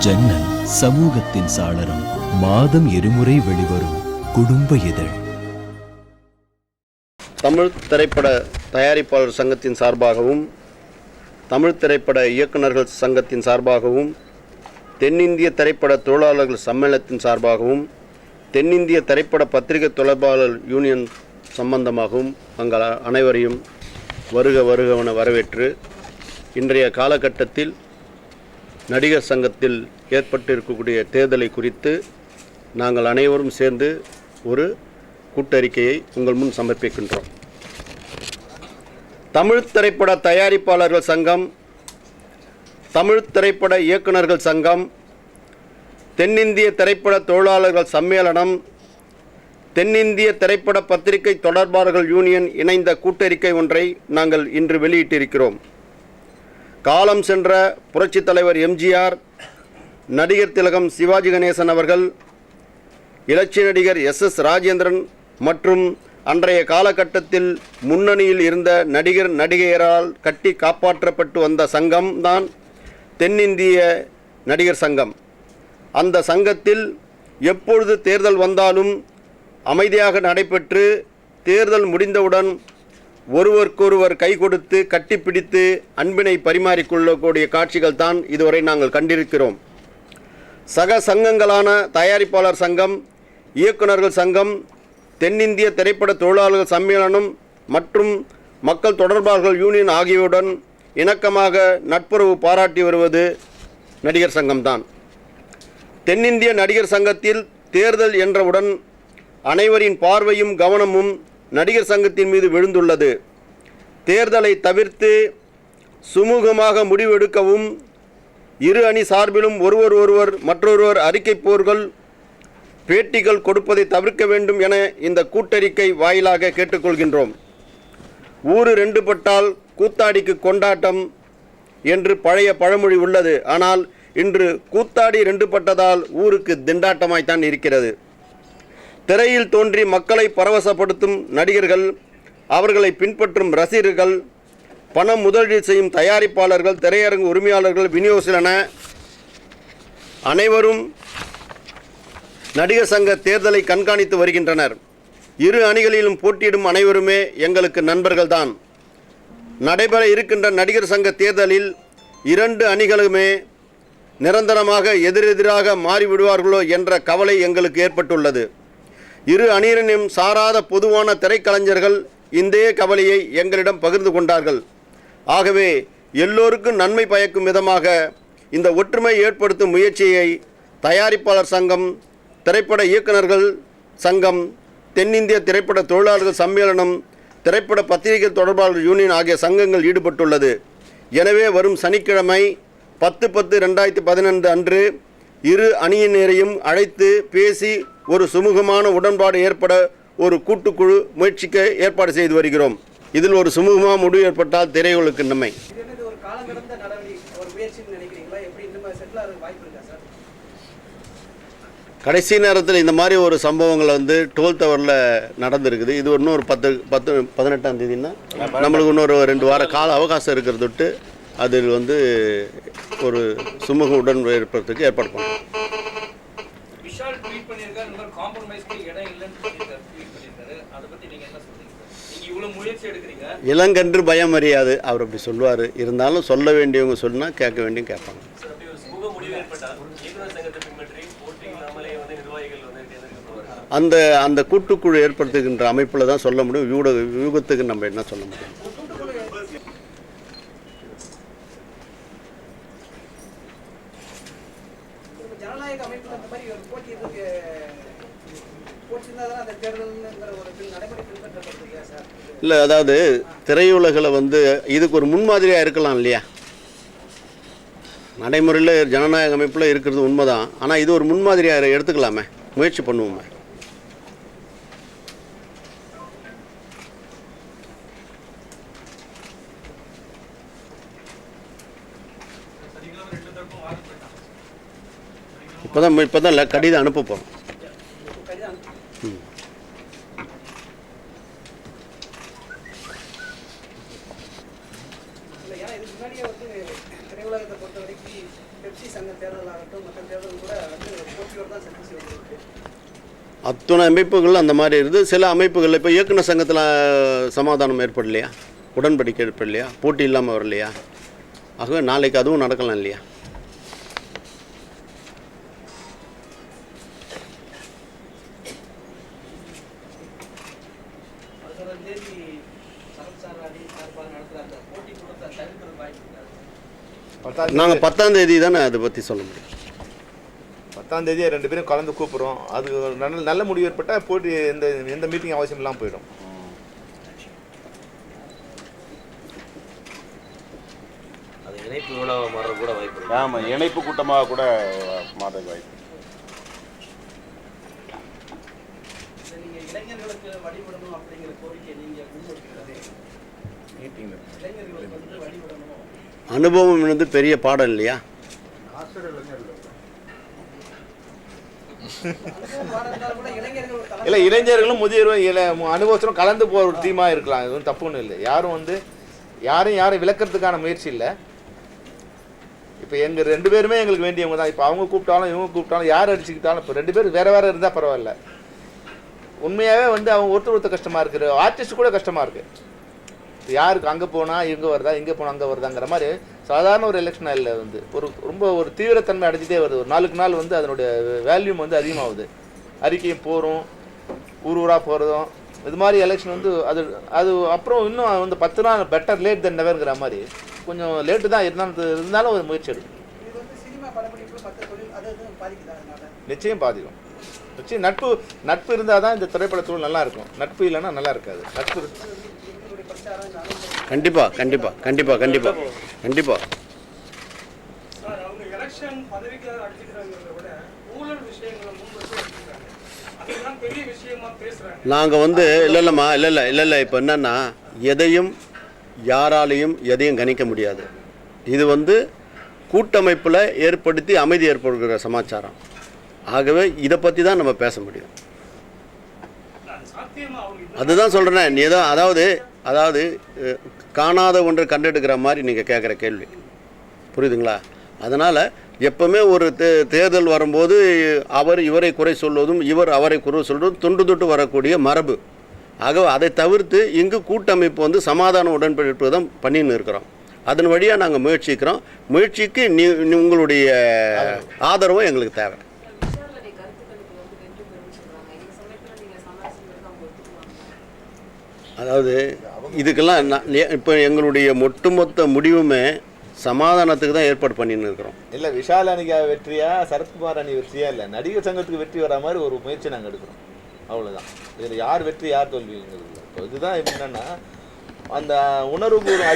ஜன்னல் சமூகத்தின் சாளரம். மாதம் இருமுறை வெளிவரும் குடும்ப இதழ். தமிழ் திரைப்பட தயாரிப்பாளர் சங்கத்தின் சார்பாகவும் தமிழ் திரைப்பட இயக்குநர்கள் சங்கத்தின் சார்பாகவும் தென்னிந்திய திரைப்பட தொழிலாளர்கள் சம்மேளனத்தின் சார்பாகவும் தென்னிந்திய திரைப்பட பத்திரிகை தொடர்பாளர் யூனியன் சம்பந்தமாகவும் தங்கள் அனைவரையும் வருக வருகவென வரவேற்று இன்றைய காலகட்டத்தில் நடிகர் சங்கத்தில் ஏற்பட்டிருக்கக்கூடிய தேர்தலை குறித்து நாங்கள் அனைவரும் சேர்ந்து ஒரு கூட்டறிக்கையை உங்கள் முன் சமர்ப்பிக்கின்றோம். தமிழ் திரைப்பட தயாரிப்பாளர்கள் சங்கம், தமிழ் திரைப்பட இயக்குநர்கள் சங்கம், தென்னிந்திய திரைப்பட தொழிலாளர்கள் சம்மேளனம், தென்னிந்திய திரைப்பட பத்திரிகை தொடர்பாளர்கள் யூனியன் இணைந்த கூட்டறிக்கை ஒன்றை நாங்கள் இன்று வெளியிட்டிருக்கிறோம். காலம் சென்ற புரட்சித் தலைவர் எம்ஜிஆர், நடிகர் திலகம் சிவாஜி கணேசன் அவர்கள், இலட்சிய நடிகர் எஸ் ராஜேந்திரன் மற்றும் அன்றைய காலகட்டத்தில் முன்னணியில் இருந்த நடிகர் நடிகையரால் கட்டி காப்பாற்றப்பட்டு வந்த சங்கம் தான் தென்னிந்திய நடிகர் சங்கம். அந்த சங்கத்தில் எப்பொழுது தேர்தல் வந்தாலும் அமைதியாக நடைபெற்று தேர்தல் முடிந்தவுடன் ஒருவருக்கொருவர் கை கொடுத்து கட்டிப்பிடித்து அன்பினை பரிமாறிக்கொள்ளக்கூடிய காட்சிகள் தான் இதுவரை நாங்கள் கண்டிருக்கிறோம். சக சங்கங்களான தயாரிப்பாளர் சங்கம், இயக்குநர்கள் சங்கம், தென்னிந்திய திரைப்பட தொழிலாளர்கள் சம்மேளனம் மற்றும் மக்கள் தொடர்பாளர்கள் யூனியன் ஆகியோருடன் இணக்கமாக நட்புறவு பாராட்டி வருவது நடிகர் சங்கம்தான். தென்னிந்திய நடிகர் சங்கத்தில் தேர்தல் என்றவுடன் அனைவரின் பார்வையும் கவனமும் நடிகர் சங்கத்தின் மீது விழுந்துள்ளது. தேர்தலை தவிர்த்து சுமூகமாக முடிவெடுக்கவும் இரு அணி சார்பிலும் ஒருவர் மற்றொருவர் அறிக்கை போர்கள் பேட்டிகள் கொடுப்பதை தவிர்க்க வேண்டும் என இந்த கூட்டறிக்கை வாயிலாக கேட்டுக்கொள்கின்றோம். ஊரு ரெண்டு பட்டால் கூத்தாடிக்கு கொண்டாட்டம் என்று பழைய பழமொழி உள்ளது. ஆனால் இன்று கூத்தாடி ரெண்டு பட்டதால் ஊருக்கு திண்டாட்டமாய்த்தான் இருக்கிறது. திரையில் தோன்றி மக்களை பரவசப்படுத்தும் நடிகர்கள், அவர்களை பின்பற்றும் ரசிகர்கள், பணம் முதலீடு செய்யும் தயாரிப்பாளர்கள், திரையரங்கு உரிமையாளர்கள், விநியோகஸ்தர்கள் என அனைவரும் நடிகர் சங்க தேர்தலை கண்காணித்து வருகின்றனர். இரு அணிகளிலும் போட்டியிடும் அனைவருமே எங்களுக்கு நண்பர்கள்தான். நடைபெற இருக்கின்ற நடிகர் சங்க தேர்தலில் இரண்டு அணிகளுமே நிரந்தரமாக எதிரெதிராக மாறிவிடுவார்களோ என்ற கவலை எங்களுக்கு ஏற்பட்டுள்ளது. இரு அணியினரும் சாராத பொதுவான திரைக்கலைஞர்கள் இந்த கவலையை எங்களிடம் பகிர்ந்து கொண்டார்கள். ஆகவே எல்லோருக்கும் நன்மை பயக்கும் விதமாக இந்த ஒற்றுமை ஏற்படுத்தும் முயற்சியை தயாரிப்பாளர் சங்கம், திரைப்பட இயக்குநர்கள் சங்கம், தென்னிந்திய திரைப்பட தொழிலாளர்கள் சம்மேளனம், திரைப்பட பத்திரிகை தொடர்பாளர் யூனியன் ஆகிய சங்கங்கள் ஈடுபட்டுள்ளது. எனவே வரும் சனிக்கிழமை 10/10/2015 அன்று இரு அணியினரையும் அழைத்து பேசி ஒரு சுமூகமான உடன்பாடு ஏற்பட ஒரு கூட்டுக்குழு முயற்சிக்க ஏற்பாடு செய்து வருகிறோம். இதில் ஒரு சுமூகமான முடிவு ஏற்பட்டால் திரையுலகுக்கு நன்மை. கடைசி நேரத்தில் இந்த மாதிரி ஒரு சம்பவங்கள் டோல் டவரில் நடந்திருக்குது. இது இன்னும் 18ஆம் தேதினா நம்மளுக்கு இன்னொரு 2 வார கால அவகாசம் இருக்கிறது தொட்டு அதில் ஒரு சுமூக உடன்பாடு ஏற்படுறதுக்கு ஏற்பாடு பண்ணுறோம். இளங்கன்று பயம் அறியாது, அவர் அப்படி சொல்லுவார். இருந்தாலும் சொல்ல வேண்டியவங்க சொன்னால் கேட்க வேண்டியும் கேட்பாங்க. அந்த கூட்டுக்குழு ஏற்படுத்துகின்ற அமைப்பில் தான் சொல்ல முடியும். யூகத்துக்கு நம்ம என்ன சொல்ல முடியும்? இல்லை, அதாவது திரையுலகில் இதுக்கு ஒரு முன்மாதிரியாக இருக்கலாம் இல்லையா? நடைமுறையில் ஜனநாயக அமைப்பில் இருக்கிறது உண்மைதான். ஆனால் இது ஒரு முன்மாதிரியாக எடுத்துக்கலாமே, முயற்சி பண்ணுவோமே. இப்போ தான் கடிதம் அனுப்ப போகிறோம். எஸ்சி சங்க தேர்தலாகட்டும் மற்ற தேர்தல் கூட வந்து போட்டியோடு தான் சந்திச்சு வந்துருக்கு. அத்தனை அமைப்புகள் அந்த மாதிரி இருக்குது. சில அமைப்புகள் இப்போ இயக்குனர் சங்கத்தில் சமாதானம் ஏற்படலையா, உடன்படிக்கை ஏற்படலையா, போட்டி இல்லாமல் வரலையா? ஆகவே நாளைக்கு அதுவும் நடக்கலாம் இல்லையா? நாங்கள் 10ஆம் தேதி தானே அதை பற்றி சொல்ல முடியும். 10ஆம் தேதி 2 பேரும் கலந்து கூப்பிட்றோம். அது நல்ல முடிவு ஏற்பட்டால் போட்டி எந்த மீட்டிங் அவசியம் இல்லாமல் போயிடும். அது இணைப்பு விழாவை மாற கூட வாய்ப்பு இருக்கு. ஆமாம், இணைப்பு கூட்டமாக கூட மாற வாய்ப்பு. நீங்கள் இளைஞர்களுக்கு வழிபடணும் அப்படிங்கிற கோரிக்கை நீங்கள் முன்வைக்கிறது, இளைஞர்களுக்கு வந்து வழிபடணும் அனுபவம் வந்து பெரிய பாடம் இல்லையா? இல்லை, இளைஞர்களும் முதியோரும் அனுபவத்திலும் கலந்து போகிற ஒரு டீமாக இருக்கலாம். இது ஒன்றும் தப்பு ஒன்றும் இல்லை. யாரும் விளக்கிறதுக்கான முயற்சி இல்லை. இப்போ எங்கள் 2 பேருமே எங்களுக்கு வேண்டியவங்க தான். இப்போ அவங்க கூப்பிட்டாலும் இவங்க கூப்பிட்டாலும் யார் அடிச்சுக்கிட்டாலும் இப்போ 2 பேர் வேறு இருந்தால் பரவாயில்ல. உண்மையாகவே வந்து அவங்க ஒருத்தர் கஷ்டமாக இருக்குது. ஆர்டிஸ்ட் கூட கஷ்டமாக இருக்குது. யாருக்கு அங்கே போனால் இங்கே வருதா, இங்கே போனால் அங்கே வருதாங்கிற மாதிரி சாதாரண ஒரு எலெக்ஷன் இல்லை வந்து ரொம்ப ஒரு தீவிரத்தன்மை அடைஞ்சிட்டே வருது. ஒரு நாளுக்கு நாள் வந்து அதனுடைய வேல்யூம் வந்து அதிகமாகுது. அறிக்கையும் போகிறோம், ஊராக போகிறதும், இது மாதிரி எலெக்ஷன் வந்து அது அப்புறம் இன்னும் வந்து 10 நாள் பெட்டர் லேட் தென் நெவர்ங்கிற மாதிரி கொஞ்சம் லேட்டு தான் இருந்தாலும் ஒரு முயற்சி எடுக்கும். நிச்சயம் பாதிக்கும். நிச்சயம் நட்பு இருந்தால் தான் இந்த திரைப்பட தொழில் நல்லா இருக்கும். நட்பு இல்லைன்னா நல்லா இருக்காது. நட்பு கண்டிப்பாக கண்டிப்பாக கண்டிப்பாக கண்டிப்பாக கண்டிப்பாக சார், அவங்க எலெக்ஷன் பதவிக்காக அடிச்சுக்கிறாங்கிறத விட ஊழல் விஷயங்களை முன்வச்சு அடிச்சுக்கிறாங்க. அதுதான் பெரிய விஷயமா பேசுறாங்க. நாங்கள் வந்து இல்லை இப்போ என்னென்னா எதையும் யாராலையும் எதையும் கணிக்க முடியாது. இது வந்து கூட்டமைப்பில் ஏற்படுத்தி அமைதி ஏற்படுகிற சமாச்சாரம். ஆகவே இதை பற்றி தான் நம்ம பேச முடியும். அதுதான் சொல்கிறேன். நீ ஏதோ அதாவது காணாத ஒன்றை கண்டெடுக்கிற மாதிரி நீங்கள் கேட்குற கேள்வி, புரியுதுங்களா? அதனால் எப்பவுமே ஒரு தேர்தல் வரும்போது இவரை குறை சொல்வதும் இவர் அவரை குறை சொல்வதும் தொன்று வரக்கூடிய மரபு. ஆகவே அதை தவிர்த்து இங்கு கூட்டமைப்பு வந்து சமாதான உடன்படிக்கை தான் பண்ணின்னு இருக்கிறோம். அதன் வழியாக நாங்கள் முயற்சிக்கிறோம். முயற்சிக்கு உங்களுடைய ஆதரவும் எங்களுக்கு தேவை. அதாவது இதுக்கெல்லாம் இப்போ எங்களுடைய ஒட்டுமொத்த முடிவுமே சமாதானத்துக்கு தான் ஏற்பாடு பண்ணின்னு இருக்கிறோம். இல்லை, விஷால் அணிக்கு வெற்றியா சரத்குமார் அணி வெற்றியா இல்லை, நடிகர் சங்கத்துக்கு வெற்றி வர மாதிரி ஒரு முயற்சி நாங்கள் எடுக்கிறோம். அவ்வளோதான். இதில் யார் வெற்றி யார் தோல்விங்கிறது இல்லை. இப்போ இதுதான் என்னென்னா அந்த உணர்வுபூர்வம்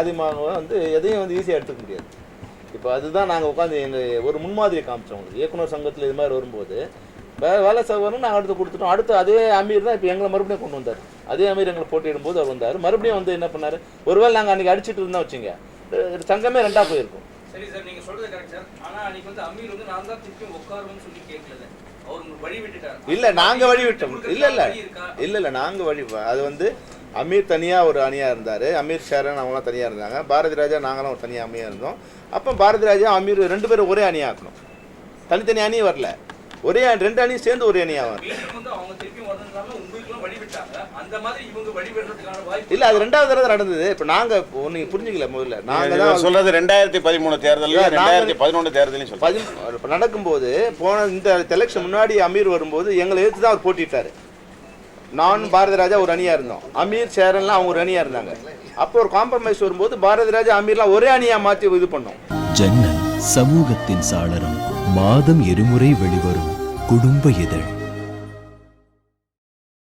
அதிகமாக வந்து எதையும் வந்து ஈஸியாக எடுத்துக்க முடியாது. இப்போ அதுதான் நாங்கள் உட்காந்து எங்கள் ஒரு முன்மாதிரியை காமிச்சோம். உங்களுக்கு இயக்குனர் சங்கத்தில் இது மாதிரி வரும்போது வேலை செய்வாருன்னு நாங்கள் அடுத்து கொடுத்துட்டோம். அடுத்து அதே அமீர் தான் இப்போ எங்களை மறுபடியும் கொண்டு வந்தார். அதே அமீர் எங்களை போட்டியிடும்போது அவர் வந்தார். மறுபடியும் வந்து என்ன பண்ணார், ஒருவேளை நாங்கள் அன்றைக்கி அடிச்சுட்டு இருந்தோம் வச்சுங்க, சங்கமே 2ஆக போயிருக்கும். சரி சார், நீங்கள் சொல்கிறது கரெக்ட் சார். ஆனால் அன்றைக்கி வந்து அமீர் வந்து நான் தான் திருப்பி உட்காருன்னு சொல்லி கேட்கல, அவர் வழி விட்டுட்டார். இல்லை, நாங்கள் வழி விட்டோம். இல்லை நாங்கள் வழி. அது வந்து அமீர் தனியாக ஒரு அணியாக இருந்தார், அமீர் ஷேரன் அவங்களாம் தனியாக இருந்தாங்க, பாரதி ராஜா நாங்களும் ஒரு தனியாக அணியாக இருந்தோம். அப்போ பாரதி ராஜா அமீர் 2 பேரும் ஒரே அணியாக ஆக்கணும். தனித்தனி அணியும் வரல, ஒரே 2 அணியும் சேர்ந்து ஒரு அணியாக வரும். இல்லை, அது 2வது தடவை நடந்தது. இப்போ நாங்கள் நீங்கள் புரிஞ்சுக்கல. முதல்ல நாங்கள் தான் சொல்கிறது 2013 தேர்தலில் 2011 தேர்தலையும் சொல்லி இப்போ நடக்கும்போது போன இந்த எலெக்ஷன் முன்னாடி அமீர் வரும்போது எங்களை எடுத்து தான் அவர் போட்டிட்டார். நான் பாரதி ராஜா ஒரு அணியாக இருந்தோம், அமீர் சேரன்லாம் அவங்க ஒரு அணியாக இருந்தாங்க. அப்போ ஒரு காம்ப்ரமைஸ் வரும்போது பாரதி ராஜா அமீர்லாம் ஒரே அணியாக மாற்றி இது பண்ணோம். ஜன்னல் சமூகத்தின் சாளரம். மாதம் 2 முறை வெளிவரும் குடும்ப இதழ்.